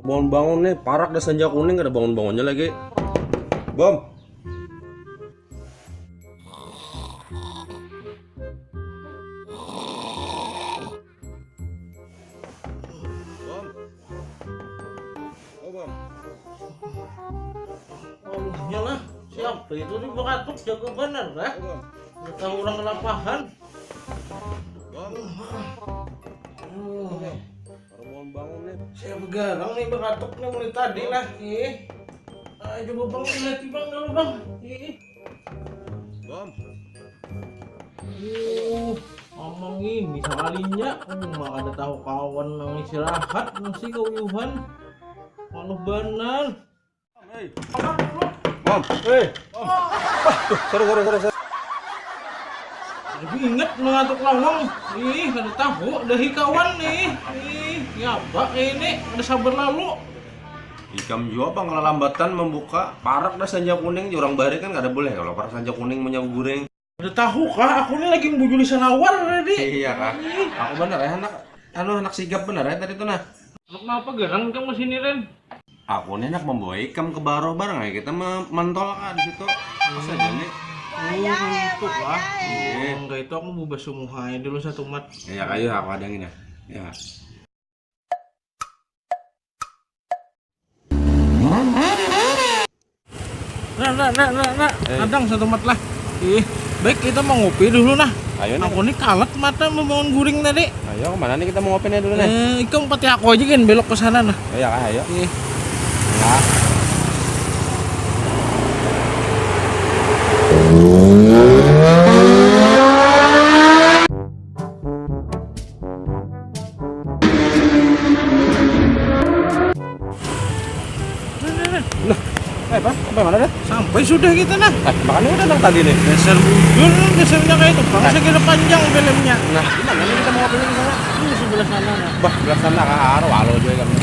Bangun-bangun nih, parak dah senja kuning, ada bangun-bangunnya lagi. Bom. Bom. Oh, nyala. Siapa itu di bakatuk jago bener, ya? Tahu orang kelapahan. Bom. Bangun-bangun nih. Saya begadang nih bakatuk nih mulai tadi lah. Coba bang lihat bang dulu bang. Bom. Ngomong ini sekalinya. Mah ada tahu kawan nang istirahat masih keuyuhan. Malu bener. Hey. Bom. Hey. Sorry. Lebih inget mengantuk lawang. Ada tahu dari kawan nih. Ya pak ini ada sabar lalu. Ikam juga bang kelambatan membuka parak dah senja kuning. Orang bari kan nggak ada boleh kalau parak senja kuning punya goreng. Ada tahu kah? Aku ini lagi membujuli sanawar tadi. Iya kak. Aku bener ya anak sigap bener ya tadi tuh nah. Anak apa gerang kamu sini Ren? Aku nih enak membawa ikam ke baro bareng ya kita mentol kan di situ. Bisa jadi. Itu lah. Iya. Enggak itu aku mau basumuhai dulu satu mat. Ya kayu aku ada yang ini ya. Nah. Adang satu mat lah. Baik kita mau ngopi dulu nah. Ayo nih. Aku nih kalat mata mau bangun guring tadi. Ayo kemana nih kita mau ngopinya dulu nih? Ikam pati aku aja kan belok ke sana nah. Iya kak ayo. Ya. Pak, sampai mana deh? Sampai sudah kita nah. Makanya udah nang tadi nih. Dasar bujul, dasarnya kayak itu. Bang segala panjang filmnya. Nah, gimana nih kita mau ngopinya di sana? Ini sebelah sana nah. Bah, belah sana kak haro halo juga kami.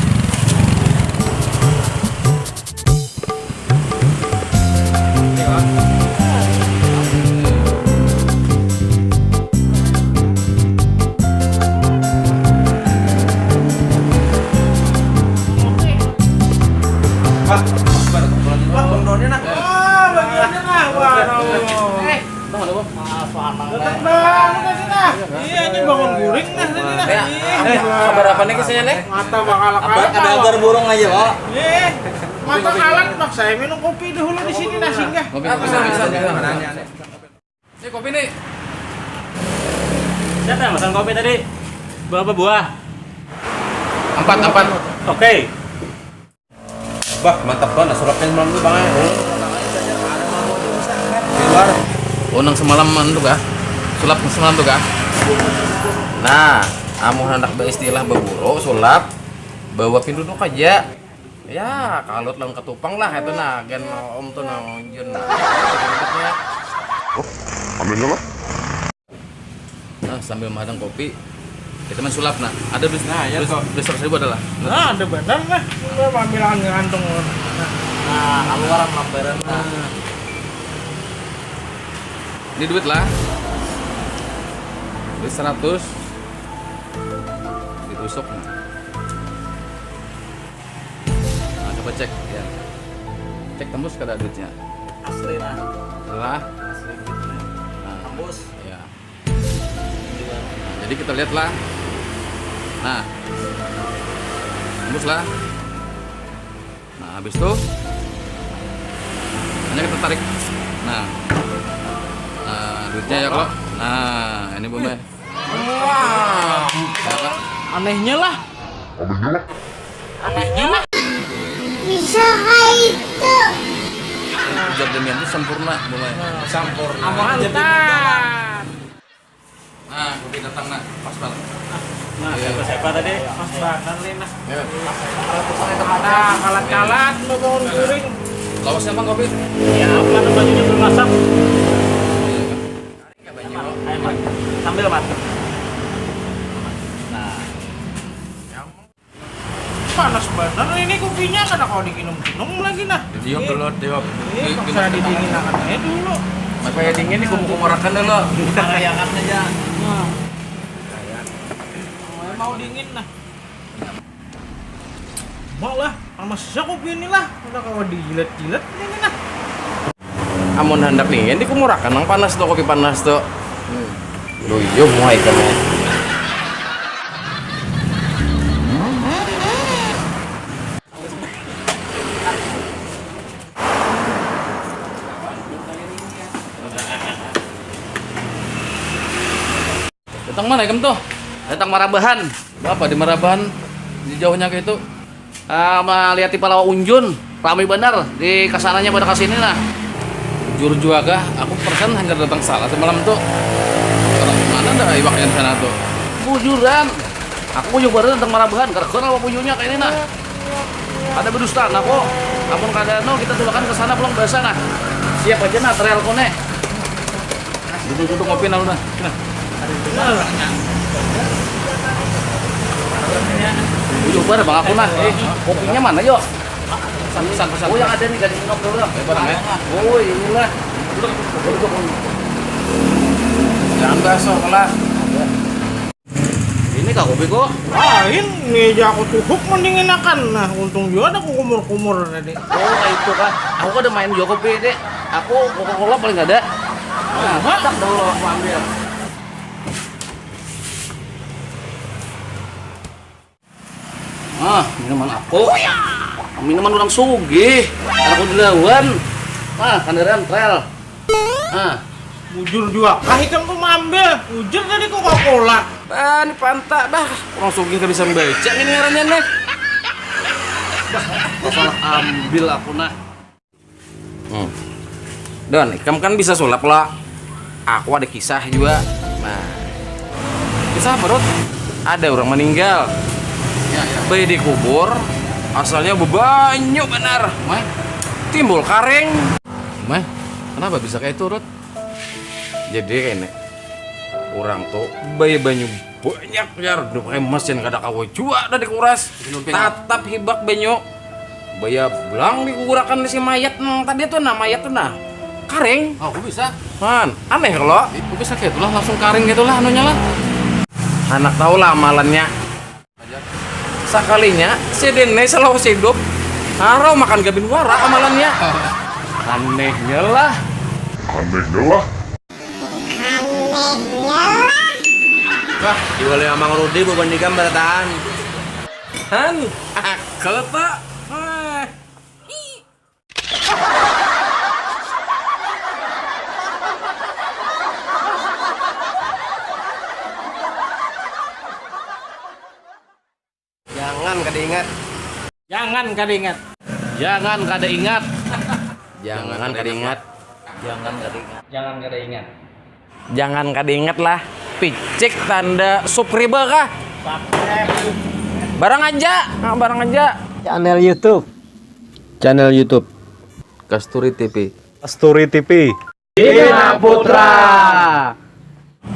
Iya ini bangun guring nah tadi nah. Kabar apa nih kisahnya nih? Mata bakal kalat. Ada kabar burung aja, Pak. Mata kalat mak saya minum kopi dulu di sini nah singgah. Bisa. Ini kopi nih. Siapa yang pesan kopi tadi? Berapa buah? 4. Oke. Bah, mantap banget suratnya semalam tuh bang. Keluar. Oh, nang semalam tuh kah? Sulap semalam tuh kah? Nah, amun hendak beristilah berburu, sulap bawa pinduduk aja. Ya, kalau lang ketupang lah itu nah, gen om tuh nonjun. Ambilnya lah. Nah, sambil menghadang kopi, kita main sulap nah. Ada beli Nah, ya toh. beli 100.000 adalah. Nah ada benar nah. Udah ambil angin Nah, keluaran lamperan. Nah. Ini duit lah. Duit 100. Ditusuk. Nah, coba cek ya. Cek tembus kada duitnya. Asli lah. Setelah Asli gitu. nah, Tembus. ya. Nah, jadi kita lihat lah. Nah. Tembus lah. Nah, habis itu hanya kita tarik. Nah, duitnya ya kalau. Nah, ini bomnya. Wah Ya, Kak. anehnya lah. Bisa itu. Ujar demian itu sempurna bomnya. Sampurna. Mantap. Nah, kopi datang nah, pas banget. Nah, siapa tadi? Mas Banar nih nah. Ya. Nah kalat-kalat mau bangun guring. Lawasnya bang kopi. Ya, mana bajunya belum masak? Ya, banyak. Ayo, Mat. Sambil, Mat. Nah, Panas benar ini kopinya kada kau diminum lagi nah. Diop dulu, diop. Saya didingin aja dulu. Supaya dingin nih kumurakan dulu. kita rayakan aja. Mau dingin nah. Mau lah. masa kopi ini lah, udah kawan dijilat-jilat ini lah. Amun hendak nih, ini kumurakan nang panas tuh kopi panas tuh. Duh, yo mulai kan. Datang mana kamu tuh? Datang Marabahan. Apa di Marabahan? Di jauhnya kayak itu. Melihat di Palawa Unjun, ramai benar di kesananya pada kesini lah. Jujur juga, aku persen hanya datang salah semalam tuh. Kalau mana ada iwaknya sana tuh? Bujuran. Aku juga baru datang Marabahan, karena apa bujurnya kayak ini nah. Ada berdustaan aku. Amun kadano kita tuh ke sana pulang bahasa nah. Siap aja nah trail kone. Duduk-duduk ngopi nah udah. Udah bang aku nah. Kopinya mana yuk? Pesan. Oh yang ada nih gading minum dulu lah. Oh inilah. Duduk. Jangan basah kalah. Ini kak kopi kok. Ini aja aku tuhuk mendingin akan. Nah, untung juga ada kumur-kumur tadi. Oh kayak itu kak. Aku ada main juga kopi deh. Aku Coca-Cola paling nggak ada. Nah, tak dulu aku ambil. Minuman aku. Minuman orang sugih. Aku dilawan. Kandaran trail. Bujur juga. Ikan tuh ambil. Bujur tadi Coca-Cola. Ini pantak dah. Orang sugih gak bisa membaca ini ngarannya nih. Salah ambil aku nah. Don, kamu kan bisa sulap lah. Aku ada kisah juga. Nah, kisah apa Rod? Ada orang meninggal. Bayi dikubur, asalnya bebanyak benar. Timbul kareng. Kenapa bisa kayak itu Rod? Jadi kayaknya orang tuh bayi banyu banyak biar udah pakai mesin kada kawo jua dah dikuras. Tatap hibak banyu. Baya belang dikurakan di si mayat tadi tuh nah mayat tuh nah kareng. Oh, aku bisa. Aneh kalau. Aku bisa kayak itulah langsung kareng gitulah anunya lah. Anak tahu lah amalannya. Sekalinya si Dene selalu hidup. Harau makan gabin wara amalannya. Anehnya lah. Wah, jual sama Rudi berbandingkan bertahan. Kalau tak. Jangan kada ingat. Jangan kada ingat. Jangan kada ingat. Jangan kada ingat. Jangan kada ingat lah. Picik tanda subscriber kah? Barang aja. Channel YouTube Kasturi TV. Ina Putra.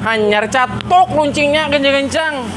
Hanyar catok luncingnya kencang-kencang.